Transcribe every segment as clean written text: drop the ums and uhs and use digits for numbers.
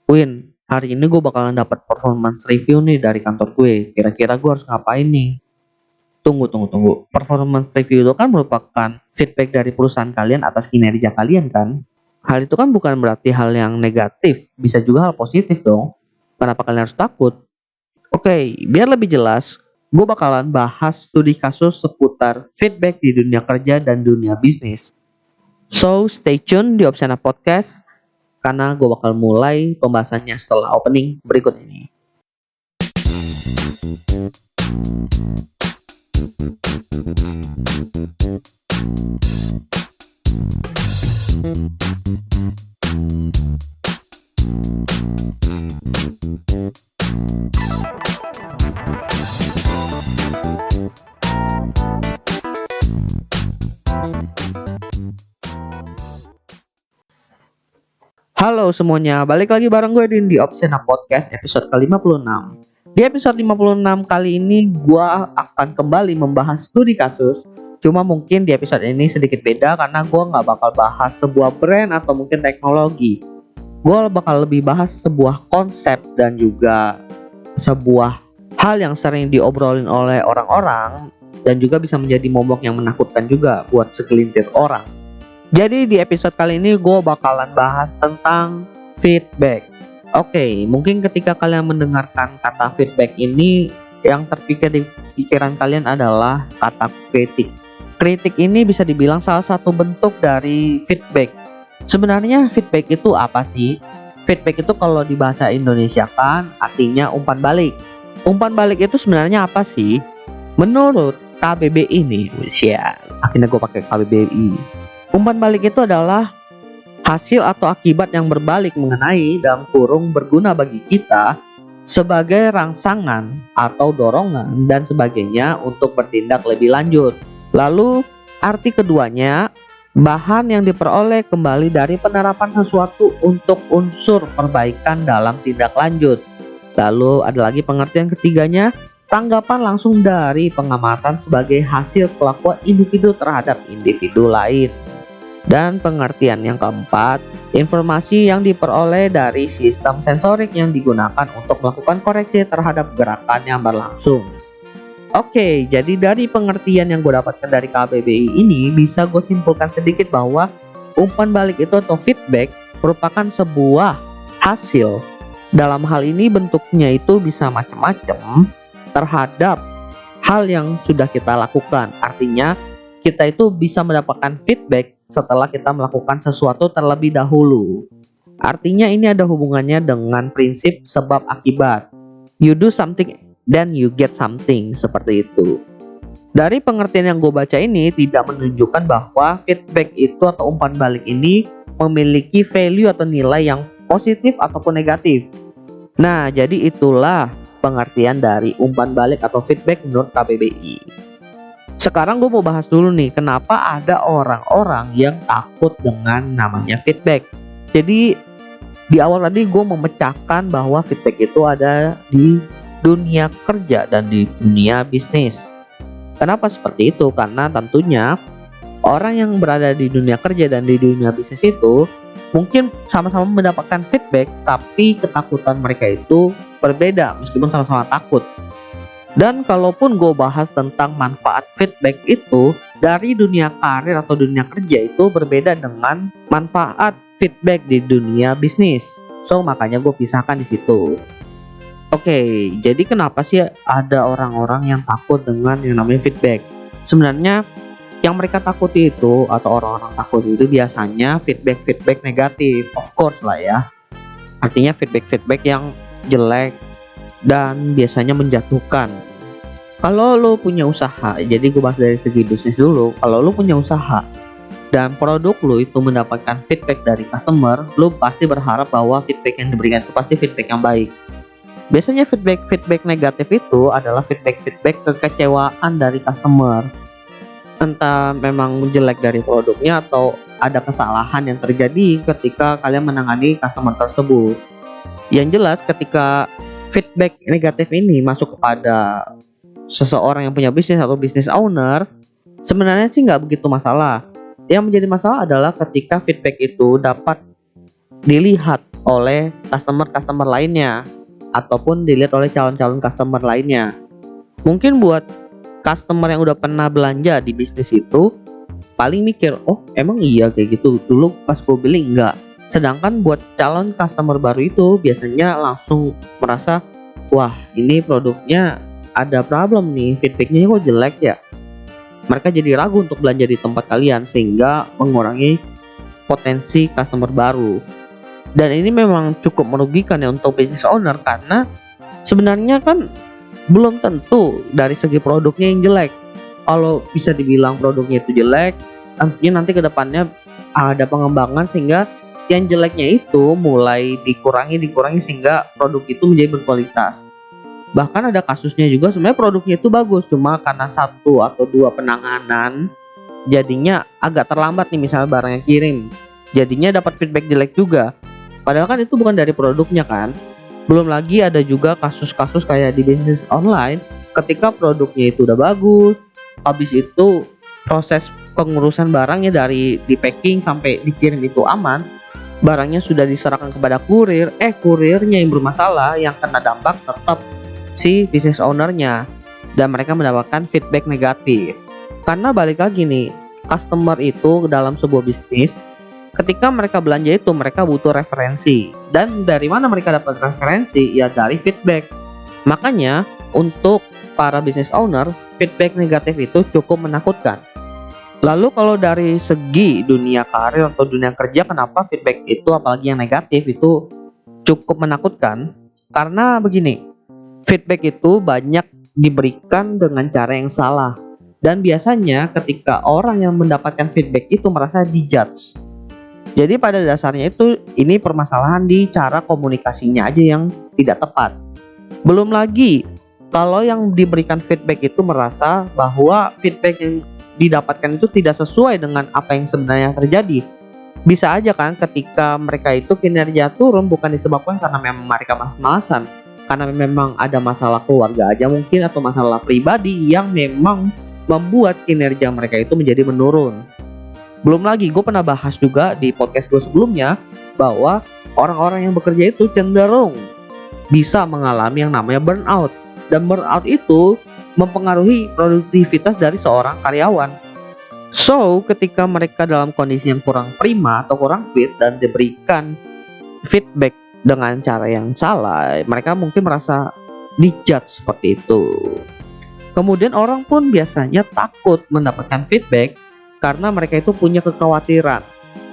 Win, hari ini gue bakalan dapat performance review nih dari kantor gue. Kira-kira gue harus ngapain nih? Tunggu. Performance review itu kan merupakan feedback dari perusahaan kalian atas kinerja kalian kan? Hal itu kan bukan berarti hal yang negatif, bisa juga hal positif dong. Kenapa kalian harus takut? Oke, biar lebih jelas, gue bakalan bahas studi kasus seputar feedback di dunia kerja dan dunia bisnis. So, stay tune di Opsiana Podcast karena gue bakal mulai pembahasannya setelah opening berikut ini. Halo semuanya, balik lagi bareng gue di Opsiana Podcast episode ke-56. Di episode 56 kali ini gue akan kembali membahas studi kasus. Cuma mungkin di episode ini sedikit beda karena gue gak bakal bahas sebuah brand atau mungkin teknologi. Gue bakal lebih bahas sebuah konsep dan juga sebuah hal yang sering diobrolin oleh orang-orang dan juga bisa menjadi momok yang menakutkan juga buat segelintir orang. Jadi di episode kali ini gue bakalan bahas tentang feedback. Oke, mungkin ketika kalian mendengarkan kata feedback ini, yang terpikir di pikiran kalian adalah kata kritik. Kritik ini bisa dibilang salah satu bentuk dari feedback. Sebenarnya feedback itu apa sih? Feedback itu kalau di bahasa Indonesia kan artinya umpan balik. Umpan balik itu sebenarnya apa sih? Menurut KBBI nih, akhirnya gue pakai KBBI. Umpan balik itu adalah hasil atau akibat yang berbalik mengenai dalam kurung berguna bagi kita sebagai rangsangan atau dorongan dan sebagainya untuk bertindak lebih lanjut. Lalu arti keduanya, bahan yang diperoleh kembali dari penerapan sesuatu untuk unsur perbaikan dalam tindak lanjut. Lalu ada lagi pengertian ketiganya, tanggapan langsung dari pengamatan sebagai hasil kelakuan individu terhadap individu lain. Dan pengertian yang keempat, informasi yang diperoleh dari sistem sensorik yang digunakan untuk melakukan koreksi terhadap gerakan yang berlangsung. Oke, jadi dari pengertian yang gue dapatkan dari KBBI ini bisa gue simpulkan sedikit bahwa umpan balik itu atau feedback merupakan sebuah hasil. Dalam hal ini bentuknya itu bisa macam-macam terhadap hal yang sudah kita lakukan. Artinya kita itu bisa mendapatkan feedback setelah kita melakukan sesuatu terlebih dahulu. Artinya ini ada hubungannya dengan prinsip sebab akibat. You do something then you get something, seperti itu. Dari pengertian yang gue baca ini tidak menunjukkan bahwa feedback itu atau umpan balik ini memiliki value atau nilai yang positif ataupun negatif. Nah, jadi itulah pengertian dari umpan balik atau feedback menurut KBBI. Sekarang gue mau bahas dulu nih, kenapa ada orang-orang yang takut dengan namanya feedback. Jadi di awal tadi gue memecahkan bahwa feedback itu ada di dunia kerja dan di dunia bisnis. Kenapa seperti itu? Karena tentunya orang yang berada di dunia kerja dan di dunia bisnis itu mungkin sama-sama mendapatkan feedback, tapi ketakutan mereka itu berbeda meskipun sama-sama takut. Dan kalaupun gue bahas tentang manfaat feedback itu dari dunia karir atau dunia kerja itu berbeda dengan manfaat feedback di dunia bisnis. So makanya gue pisahkan di situ. Oke, jadi kenapa sih ada orang-orang yang takut dengan yang namanya feedback? Sebenarnya yang mereka takuti itu atau orang-orang takut itu biasanya feedback negatif, of course lah ya. Artinya feedback yang jelek dan biasanya menjatuhkan. Kalau lo punya usaha, jadi gue bahas dari segi bisnis dulu. Kalau lo punya usaha dan produk lo itu mendapatkan feedback dari customer, lo pasti berharap bahwa feedback yang diberikan itu pasti feedback yang baik. Biasanya feedback negatif itu adalah feedback kekecewaan dari customer. Entah memang jelek dari produknya atau ada kesalahan yang terjadi ketika kalian menangani customer tersebut. Yang jelas ketika feedback negatif ini masuk kepada seseorang yang punya bisnis atau business owner, sebenarnya sih nggak begitu masalah. Yang menjadi masalah adalah ketika feedback itu dapat dilihat oleh customer-customer lainnya ataupun dilihat oleh calon-calon customer lainnya. Mungkin buat customer yang udah pernah belanja di bisnis itu paling mikir, oh emang iya kayak gitu, dulu pas gue beli enggak. Sedangkan buat calon customer baru itu biasanya langsung merasa, wah ini produknya ada problem nih, feedbacknya kok jelek ya. Mereka jadi ragu untuk belanja di tempat kalian sehingga mengurangi potensi customer baru. Dan ini memang cukup merugikan ya untuk business owner, karena sebenarnya kan belum tentu dari segi produknya yang jelek. Kalau bisa dibilang produknya itu jelek, tentunya nanti ke depannya ada pengembangan sehingga yang jeleknya itu mulai dikurangi sehingga produk itu menjadi berkualitas. Bahkan ada kasusnya juga sebenarnya produknya itu bagus, cuma karena satu atau dua penanganan jadinya agak terlambat nih, misalnya barangnya kirim. Jadinya dapat feedback jelek juga. Padahal kan itu bukan dari produknya kan. Belum lagi ada juga kasus-kasus kayak di bisnis online, ketika produknya itu udah bagus, habis itu proses pengurusan barangnya dari di packing sampai dikirim itu aman, barangnya sudah diserahkan kepada kurir, kurirnya yang bermasalah, yang kena dampak tetap si business ownernya, dan mereka mendapatkan feedback negatif. Karena balik lagi nih, customer itu dalam sebuah bisnis, ketika mereka belanja itu mereka butuh referensi, dan dari mana mereka dapat referensi? Ya dari feedback. Makanya untuk para business owner, feedback negatif itu cukup menakutkan. Lalu kalau dari segi dunia karir atau dunia kerja, kenapa feedback itu apalagi yang negatif itu cukup menakutkan? Karena begini, feedback itu banyak diberikan dengan cara yang salah, dan biasanya ketika orang yang mendapatkan feedback itu merasa dijudge. Jadi pada dasarnya itu ini permasalahan di cara komunikasinya aja yang tidak tepat. Belum lagi kalau yang diberikan feedback itu merasa bahwa feedback yang didapatkan itu tidak sesuai dengan apa yang sebenarnya terjadi. Bisa aja kan ketika mereka itu kinerja turun bukan disebabkan karena memang mereka malas-malasan, karena memang ada masalah keluarga aja mungkin, atau masalah pribadi yang memang membuat kinerja mereka itu menjadi menurun. Belum lagi gue pernah bahas juga di podcast gue sebelumnya bahwa orang-orang yang bekerja itu cenderung bisa mengalami yang namanya burnout, dan burnout itu mempengaruhi produktivitas dari seorang karyawan. So, ketika mereka dalam kondisi yang kurang prima atau kurang fit dan diberikan feedback dengan cara yang salah, mereka mungkin merasa dijudge seperti itu. Kemudian orang pun biasanya takut mendapatkan feedback karena mereka itu punya kekhawatiran.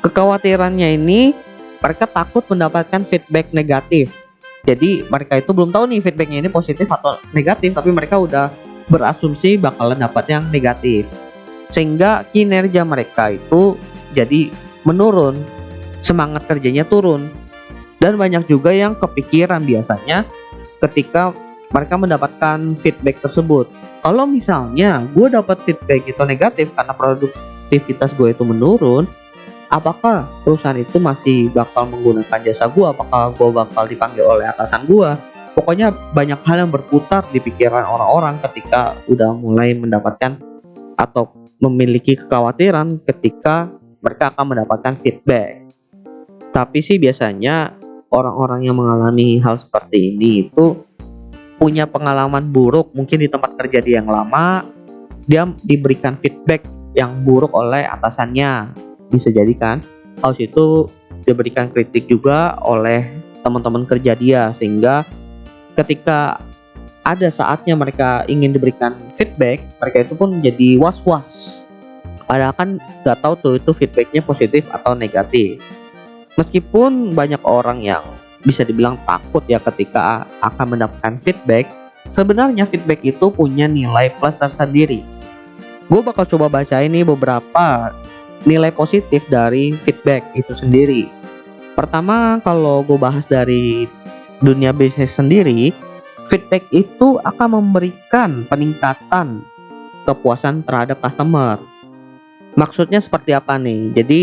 Kekhawatirannya ini mereka takut mendapatkan feedback negatif. Jadi mereka itu belum tahu nih feedbacknya ini positif atau negatif, tapi mereka udah berasumsi bakalan dapat yang negatif, sehingga kinerja mereka itu jadi menurun, semangat kerjanya turun. Dan banyak juga yang kepikiran biasanya ketika mereka mendapatkan feedback tersebut, kalau misalnya gue dapat feedback itu negatif karena produktivitas gue itu menurun, apakah perusahaan itu masih bakal menggunakan jasa gue? Apakah gue bakal dipanggil oleh atasan gue? Pokoknya banyak hal yang berputar di pikiran orang-orang ketika udah mulai mendapatkan atau memiliki kekhawatiran ketika mereka akan mendapatkan feedback. Tapi sih biasanya orang-orang yang mengalami hal seperti ini itu punya pengalaman buruk, mungkin di tempat kerja dia yang lama, dia diberikan feedback yang buruk oleh atasannya. Bisa jadi kan, habis itu diberikan kritik juga oleh teman-teman kerja dia, sehingga ketika ada saatnya mereka ingin diberikan feedback, mereka itu pun jadi was-was. Padahal kan nggak tahu tuh itu feedbacknya positif atau negatif. Meskipun banyak orang yang bisa dibilang takut ya ketika akan mendapatkan feedback, sebenarnya feedback itu punya nilai plus tersendiri. Gue bakal coba baca ini beberapa nilai positif dari feedback itu sendiri. Pertama, kalau gue bahas dari dunia bisnis sendiri, feedback itu akan memberikan peningkatan kepuasan terhadap customer. Maksudnya seperti apa nih? Jadi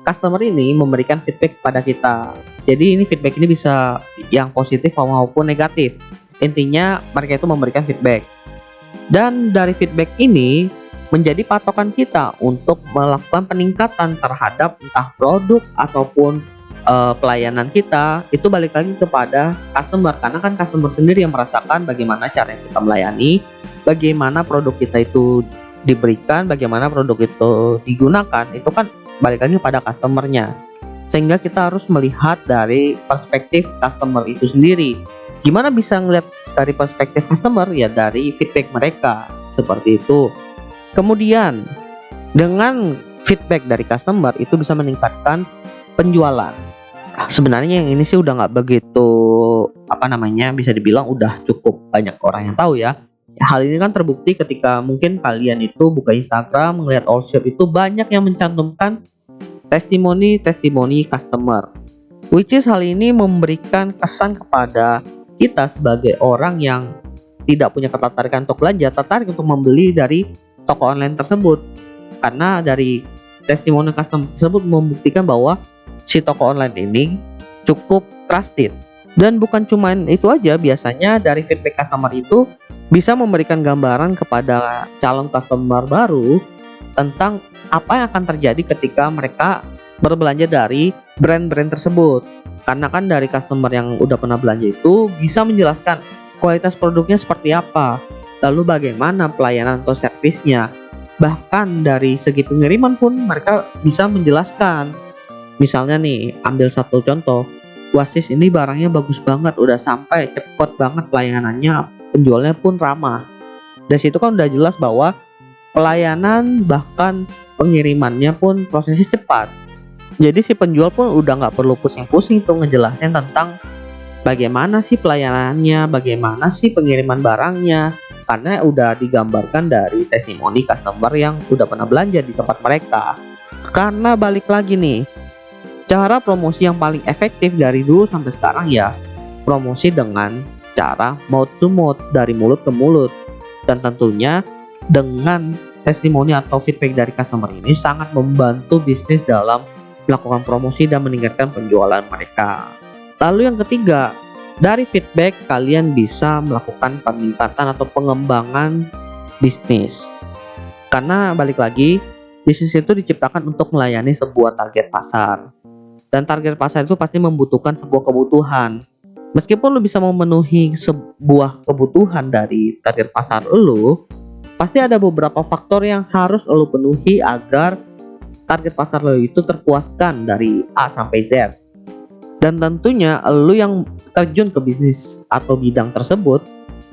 customer ini memberikan feedback pada kita. Jadi ini feedback ini bisa yang positif maupun negatif. Intinya mereka itu memberikan feedback. Dan dari feedback ini menjadi patokan kita untuk melakukan peningkatan terhadap entah produk ataupun pelayanan kita itu balik lagi kepada customer, karena kan customer sendiri yang merasakan bagaimana cara yang kita melayani, bagaimana produk kita itu diberikan, bagaimana produk itu digunakan, itu kan balik lagi pada customernya. Sehingga kita harus melihat dari perspektif customer itu sendiri. Gimana bisa ngeliat dari perspektif customer? Ya dari feedback mereka, seperti itu. Kemudian dengan feedback dari customer itu bisa meningkatkan penjualan. Sebenarnya yang ini sih udah nggak begitu bisa dibilang udah cukup banyak orang yang tahu ya. Hal ini kan terbukti ketika mungkin kalian itu buka Instagram, melihat all shop itu banyak yang mencantumkan testimoni customer, which is hal ini memberikan kesan kepada kita sebagai orang yang tidak punya ketertarikan untuk belanja, tertarik untuk membeli dari toko online tersebut, karena dari testimoni customer tersebut membuktikan bahwa si toko online ini cukup trusted. Dan bukan cuma itu aja, biasanya dari feedback customer itu bisa memberikan gambaran kepada calon customer baru tentang apa yang akan terjadi ketika mereka berbelanja dari brand-brand tersebut. Karena kan dari customer yang udah pernah belanja itu bisa menjelaskan kualitas produknya seperti apa, lalu bagaimana pelayanan atau servisnya. Bahkan dari segi pengiriman pun mereka bisa menjelaskan. Misalnya nih, ambil satu contoh, Wasis ini barangnya bagus banget, udah sampai cepet banget pelayanannya, penjualnya pun ramah. Dari situ kan udah jelas bahwa pelayanan bahkan pengirimannya pun prosesnya cepat. Jadi si penjual pun udah nggak perlu pusing-pusing tuh ngejelasin tentang bagaimana sih pelayanannya, bagaimana sih pengiriman barangnya, karena udah digambarkan dari testimoni customer yang udah pernah belanja di tempat mereka. Karena balik lagi nih, cara promosi yang paling efektif dari dulu sampai sekarang ya promosi dengan cara mouth to mouth, dari mulut ke mulut. Dan tentunya dengan testimoni atau feedback dari customer ini sangat membantu bisnis dalam melakukan promosi dan meningkatkan penjualan mereka. Lalu yang ketiga, dari feedback kalian bisa melakukan peningkatan atau pengembangan bisnis. Karena balik lagi, bisnis itu diciptakan untuk melayani sebuah target pasar. Dan target pasar itu pasti membutuhkan sebuah kebutuhan. Meskipun lu bisa memenuhi sebuah kebutuhan dari target pasar lu, pasti ada beberapa faktor yang harus lu penuhi agar target pasar lu itu terpuaskan dari A sampai Z. Dan tentunya lu yang terjun ke bisnis atau bidang tersebut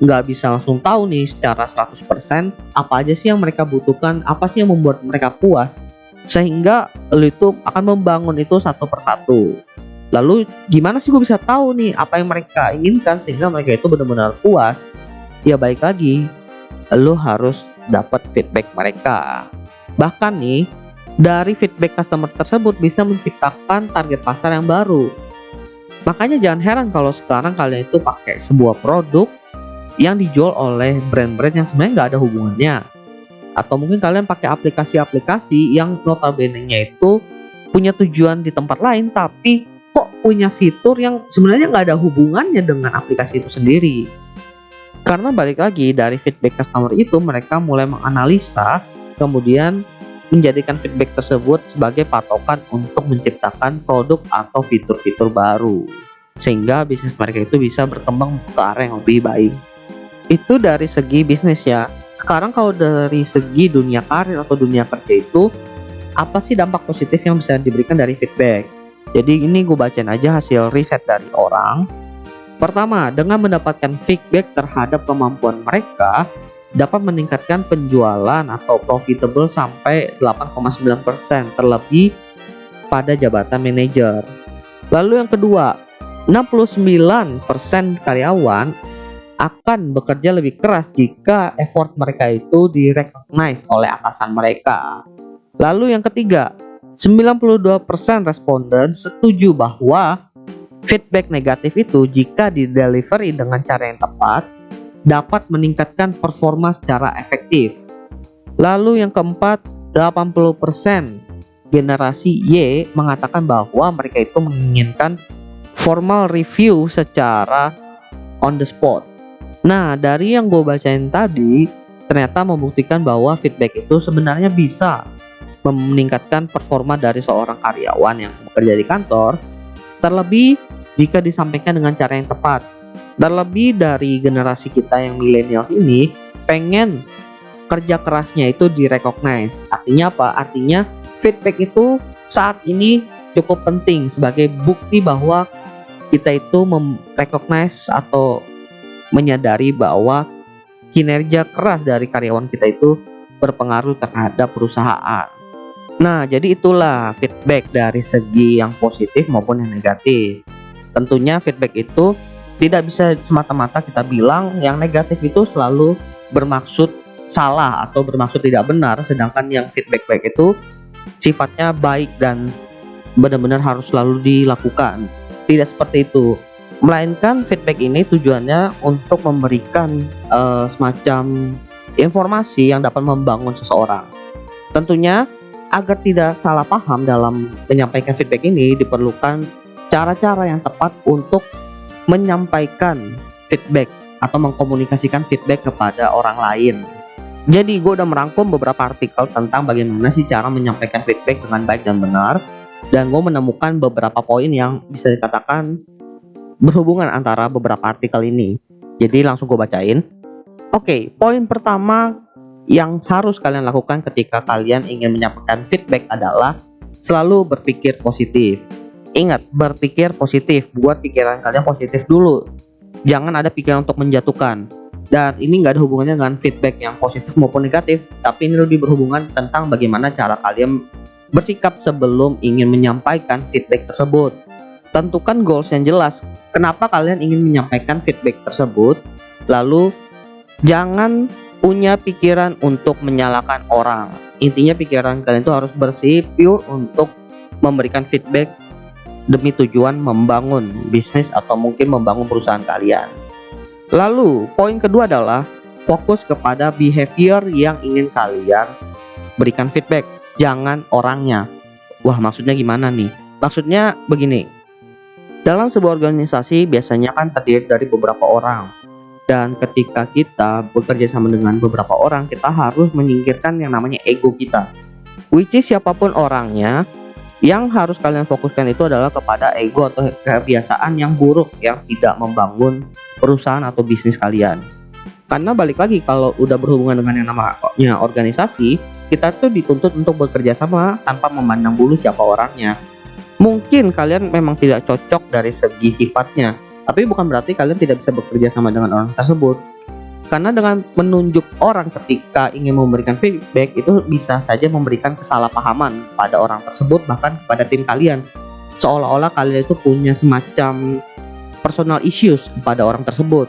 nggak bisa langsung tahu nih secara 100% apa aja sih yang mereka butuhkan, apa sih yang membuat mereka puas, sehingga lu itu akan membangun itu satu persatu. Lalu gimana sih gue bisa tahu nih apa yang mereka inginkan sehingga mereka itu benar-benar puas? Ya baik lagi, lu harus dapat feedback mereka. Bahkan nih, dari feedback customer tersebut bisa menciptakan target pasar yang baru. Makanya jangan heran kalau sekarang kalian itu pakai sebuah produk yang dijual oleh brand-brand yang sebenarnya nggak ada hubungannya. Atau mungkin kalian pakai aplikasi-aplikasi yang notabene-nya itu punya tujuan di tempat lain, tapi kok punya fitur yang sebenarnya nggak ada hubungannya dengan aplikasi itu sendiri. Karena balik lagi dari feedback customer itu mereka mulai menganalisa, kemudian menjadikan feedback tersebut sebagai patokan untuk menciptakan produk atau fitur-fitur baru, sehingga bisnis mereka itu bisa berkembang ke arah yang lebih baik. Itu dari segi bisnis ya. Sekarang kalau dari segi dunia karir atau dunia kerja itu, apa sih dampak positif yang bisa diberikan dari feedback? Jadi ini gue bacain aja hasil riset dari orang. Pertama, dengan mendapatkan feedback terhadap kemampuan mereka, dapat meningkatkan penjualan atau profitable sampai 8,9%, terlebih pada jabatan manajer. Lalu yang kedua, 69% karyawan akan bekerja lebih keras jika effort mereka itu direcognize oleh atasan mereka. Lalu yang ketiga, 92% responden setuju bahwa feedback negatif itu jika didelivery dengan cara yang tepat dapat meningkatkan performa secara efektif. Lalu yang keempat, 80% generasi Y mengatakan bahwa mereka itu menginginkan formal review secara on the spot. Nah, dari yang gue bacain tadi, ternyata membuktikan bahwa feedback itu sebenarnya bisa meningkatkan performa dari seorang karyawan yang bekerja di kantor, Terlebih jika disampaikan dengan cara yang tepat. Terlebih dari generasi kita yang milenial ini pengen kerja kerasnya itu direcognize. Artinya apa? Artinya feedback itu saat ini cukup penting sebagai bukti bahwa kita itu recognize atau menyadari bahwa kinerja keras dari karyawan kita itu berpengaruh terhadap perusahaan. Nah, jadi itulah feedback dari segi yang positif maupun yang negatif. Tentunya feedback itu tidak bisa semata-mata kita bilang yang negatif itu selalu bermaksud salah atau bermaksud tidak benar, sedangkan yang feedback baik itu sifatnya baik dan benar-benar harus selalu dilakukan. Tidak seperti itu, melainkan feedback ini tujuannya untuk memberikan semacam informasi yang dapat membangun seseorang. Tentunya agar tidak salah paham dalam menyampaikan feedback ini diperlukan cara-cara yang tepat untuk menyampaikan feedback atau mengkomunikasikan feedback kepada orang lain. Jadi gue udah merangkum beberapa artikel tentang bagaimana sih cara menyampaikan feedback dengan baik dan benar, dan gue menemukan beberapa poin yang bisa dikatakan berhubungan antara beberapa artikel ini. Jadi langsung gue bacain. Oke, poin pertama yang harus kalian lakukan ketika kalian ingin menyampaikan feedback adalah selalu berpikir positif. Ingat, berpikir positif, buat pikiran kalian positif dulu. Jangan ada pikiran untuk menjatuhkan. Dan ini nggak ada hubungannya dengan feedback yang positif maupun negatif, tapi ini lebih berhubungan tentang bagaimana cara kalian bersikap sebelum ingin menyampaikan feedback tersebut. Tentukan goals yang jelas. Kenapa kalian ingin menyampaikan feedback tersebut? Lalu jangan punya pikiran untuk menyalahkan orang. Intinya pikiran kalian itu harus bersih, pure untuk memberikan feedback demi tujuan membangun bisnis atau mungkin membangun perusahaan kalian. Lalu poin kedua adalah fokus kepada behavior yang ingin kalian berikan feedback, jangan orangnya. Wah, maksudnya gimana nih? Maksudnya begini, dalam sebuah organisasi biasanya kan terdiri dari beberapa orang, dan ketika kita bekerja sama dengan beberapa orang, kita harus menyingkirkan yang namanya ego kita, which is siapapun orangnya. Yang harus kalian fokuskan itu adalah kepada ego atau kebiasaan yang buruk yang tidak membangun perusahaan atau bisnis kalian. Karena balik lagi, kalau udah berhubungan dengan yang namanya organisasi, kita tuh dituntut untuk bekerja sama tanpa memandang bulu siapa orangnya. Mungkin kalian memang tidak cocok dari segi sifatnya, tapi bukan berarti kalian tidak bisa bekerja sama dengan orang tersebut. Karena dengan menunjuk orang ketika ingin memberikan feedback itu bisa saja memberikan kesalahpahaman pada orang tersebut, bahkan kepada tim kalian. Seolah-olah kalian itu punya semacam personal issues kepada orang tersebut.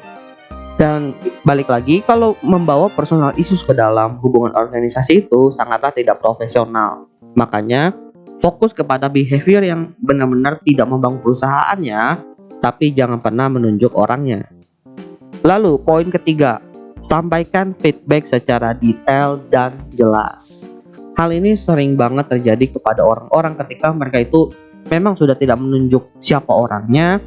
Dan balik lagi, kalau membawa personal issues ke dalam hubungan organisasi itu sangatlah tidak profesional. Makanya fokus kepada behavior yang benar-benar tidak membangun perusahaannya, tapi jangan pernah menunjuk orangnya. Lalu poin ketiga, sampaikan feedback secara detail dan jelas. Hal ini sering banget terjadi kepada orang-orang ketika mereka itu memang sudah tidak menunjuk siapa orangnya,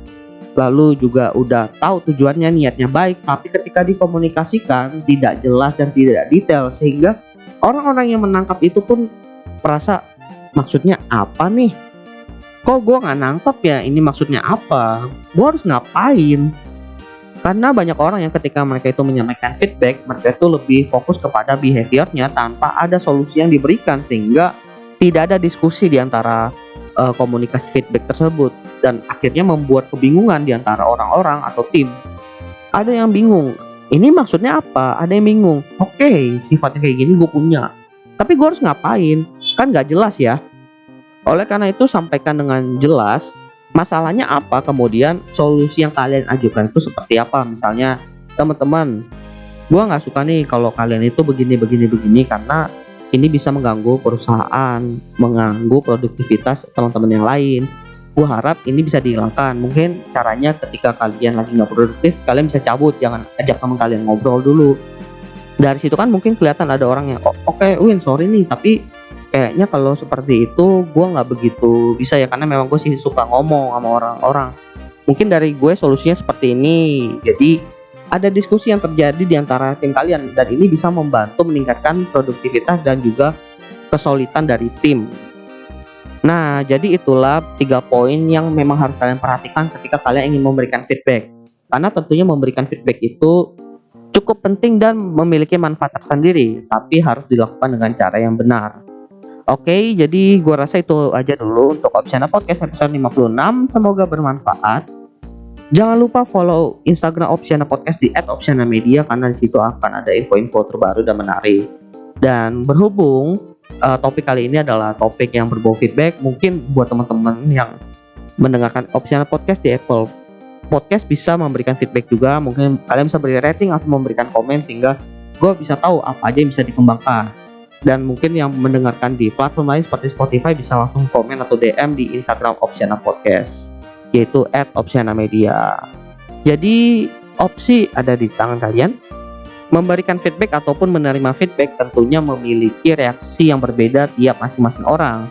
lalu juga udah tahu tujuannya, niatnya baik, tapi ketika dikomunikasikan tidak jelas dan tidak detail, sehingga orang-orang yang menangkap itu pun merasa maksudnya apa nih? Kok gue nggak nangkep ya ini maksudnya apa? Gue harus ngapain? Karena banyak orang yang ketika mereka itu menyampaikan feedback, mereka itu lebih fokus kepada behaviornya tanpa ada solusi yang diberikan, sehingga tidak ada diskusi di antara komunikasi feedback tersebut, dan akhirnya membuat kebingungan di antara orang-orang atau tim. Ada yang bingung, ini maksudnya apa? Ada yang bingung, oke, sifatnya kayak gini gue punya, tapi gue harus ngapain? Kan gak jelas ya. Oleh karena itu sampaikan dengan jelas masalahnya apa, kemudian solusi yang kalian ajukan itu seperti apa. Misalnya, teman-teman, gue nggak suka nih kalau kalian itu begini karena ini bisa mengganggu perusahaan, mengganggu produktivitas teman-teman yang lain. Gue harap ini bisa dihilangkan. Mungkin caranya ketika kalian lagi nggak produktif, kalian bisa cabut, jangan ajak teman kalian ngobrol dulu. Dari situ kan mungkin kelihatan ada orang yang oke, Win, sorry nih, tapi kayaknya kalau seperti itu gue nggak begitu bisa ya, karena memang gue sih suka ngomong sama orang-orang. Mungkin dari gue solusinya seperti ini. Jadi ada diskusi yang terjadi di antara tim kalian, dan ini bisa membantu meningkatkan produktivitas dan juga kesulitan dari tim. Nah, jadi itulah 3 poin yang memang harus kalian perhatikan ketika kalian ingin memberikan feedback. Karena tentunya memberikan feedback itu cukup penting dan memiliki manfaat tersendiri, tapi harus dilakukan dengan cara yang benar. Oke, jadi gua rasa itu aja dulu untuk Opsiana Podcast episode 56. Semoga bermanfaat. Jangan lupa follow Instagram Opsiana Podcast di @opsianamedia karena di situ akan ada info-info terbaru dan menarik. Dan berhubung topik kali ini adalah topik yang berbau feedback, mungkin buat teman-teman yang mendengarkan Opsiana Podcast di Apple Podcast bisa memberikan feedback juga. Mungkin kalian bisa beri rating atau memberikan komen sehingga gue bisa tahu apa aja yang bisa dikembangkan. Dan mungkin yang mendengarkan di platform lain seperti Spotify bisa langsung komen atau DM di Instagram Opsiana Podcast, yaitu @opsianamedia. Jadi opsi ada di tangan kalian. Memberikan feedback ataupun menerima feedback tentunya memiliki reaksi yang berbeda tiap masing-masing orang.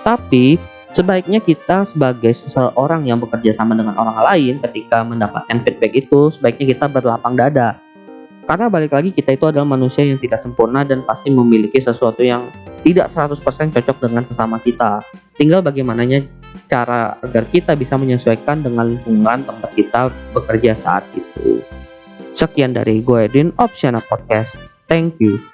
Tapi sebaiknya kita sebagai seseorang yang bekerja sama dengan orang lain ketika mendapatkan feedback itu sebaiknya kita berlapang dada. Karena balik lagi kita itu adalah manusia yang tidak sempurna dan pasti memiliki sesuatu yang tidak 100% cocok dengan sesama kita. Tinggal bagaimananya cara agar kita bisa menyesuaikan dengan lingkungan tempat kita bekerja saat itu. Sekian dari gue Edwin, Opsiana Podcast. Thank you.